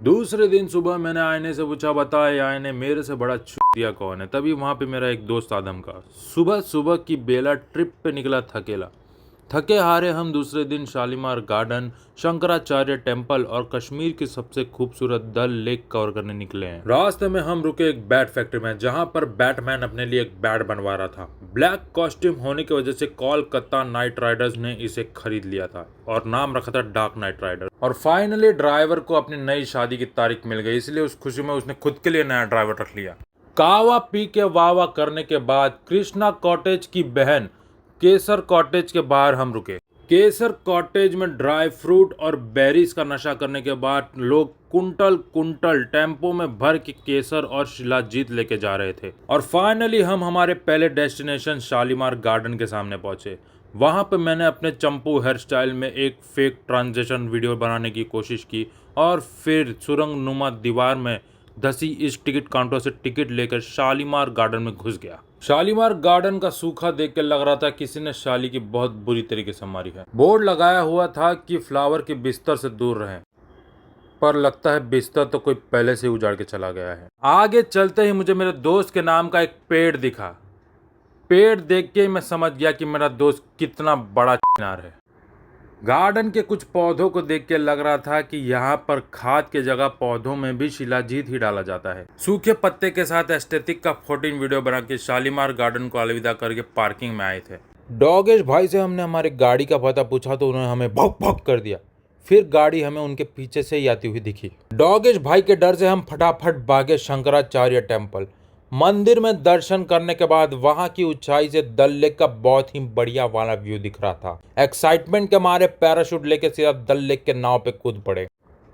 दूसरे दिन सुबह मैंने आईने से पूछा, बता ये आईने मेरे से बड़ा चूतिया कौन है। तभी वहां पे मेरा एक दोस्त आदम का सुबह सुबह की बेला ट्रिप पे निकला थके हारे हम दूसरे दिन शालीमार गार्डन, शंकराचार्य टेम्पल और कश्मीर की सबसे खूबसूरत डल लेक कवर करने निकले हैं। रास्ते में हम रुके एक बैट फैक्ट्री में, जहां पर बैटमैन अपने लिए एक बैट बनवा रहा था। ब्लैक कॉस्ट्यूम होने की वजह से कोलकाता नाइट राइडर्स ने इसे खरीद लिया था और नाम रखा था डार्क नाइट राइडर। और फाइनली ड्राइवर को अपनी नई शादी की तारीख मिल गई, इसलिए उस खुशी में उसने खुद के लिए नया ड्राइवर रख लिया। कावा पी के वावा करने के बाद कृष्णा कॉटेज की बहन केसर कॉटेज के बाहर हम रुके। केसर कॉटेज में ड्राई फ्रूट और बेरीज का नशा करने के बाद लोग कुंटल कुंटल टेम्पो में भर के केसर और शिलाजीत लेके जा रहे थे। और फाइनली हम हमारे पहले डेस्टिनेशन शालीमार गार्डन के सामने पहुंचे। वहां पे मैंने अपने चंपू हेयर स्टाइल में एक फेक ट्रांजेक्शन वीडियो बनाने की कोशिश की और फिर सुरंग नुमा दीवार में धसी इस टिकट काउंटर से टिकट लेकर शालीमार गार्डन में घुस गया। शालीमार गार्डन का सूखा देख के लग रहा था किसी ने शाली की बहुत बुरी तरीके से मारी है। बोर्ड लगाया हुआ था कि फ्लावर के बिस्तर से दूर रहें, पर लगता है बिस्तर तो कोई पहले से उजाड़ के चला गया है। आगे चलते ही मुझे मेरे दोस्त के नाम का एक पेड़ दिखा। पेड़ देख के मैं समझ गया कि मेरा दोस्त कितना बड़ा चिनार है। गार्डन के कुछ पौधों को देख के लग रहा था कि यहाँ पर खाद के जगह पौधों में भी शिलाजीत ही डाला जाता है। सूखे पत्ते के साथ एस्थेटिक का 14 वीडियो बना के शालीमार गार्डन को अलविदा करके पार्किंग में आए थे। डॉगेश भाई से हमने हमारी गाड़ी का पता पूछा तो उन्होंने हमें भौंक भौंक कर दिया। फिर गाड़ी हमें उनके पीछे से ही आती हुई दिखी। डॉगेश भाई के डर से हम फटाफट भागे शंकराचार्य टेम्पल। मंदिर में दर्शन करने के बाद वहां की ऊंचाई से डल लेक का बहुत ही बढ़िया वाला व्यू दिख रहा था। एक्साइटमेंट के मारे पैराशूट लेके सीधा डल लेक के नाव पे कूद पड़े।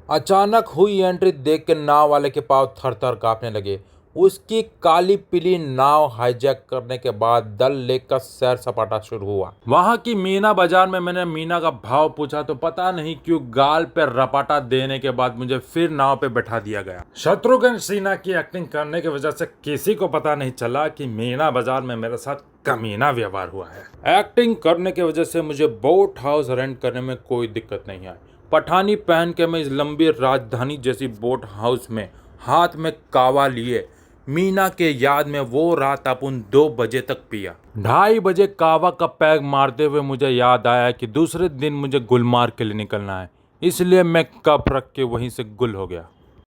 अचानक हुई एंट्री देख के नाव वाले के पांव थर थर कांपने लगे। उसकी काली पीली नाव हाईजैक करने के बाद डल लेक का सैर सपाटा शुरू हुआ। वहां की मीना बाजार में मैंने मीना का भाव पूछा तो पता नहीं क्यों गाल पे रपाटा देने के बाद मुझे फिर नाव पे बैठा दिया गया। शत्रुघ्न सिन्हा की एक्टिंग करने की वजह से किसी को पता नहीं चला कि मीना बाजार में मेरे साथ कमीना व्यवहार हुआ है। एक्टिंग करने की वजह से मुझे बोट हाउस रेंट करने में कोई दिक्कत नहीं आई। पठानी पहन के मैं इस लंबी राजधानी जैसी बोट हाउस में हाथ में कावा लिए मीना के याद में वो रात अपन 2 बजे तक पिया। 2:30 बजे कावा का पैग मारते हुए मुझे याद आया कि दूसरे दिन मुझे गुलमार्ग के लिए निकलना है, इसलिए मैं कप रख के वहीं से गुल हो गया।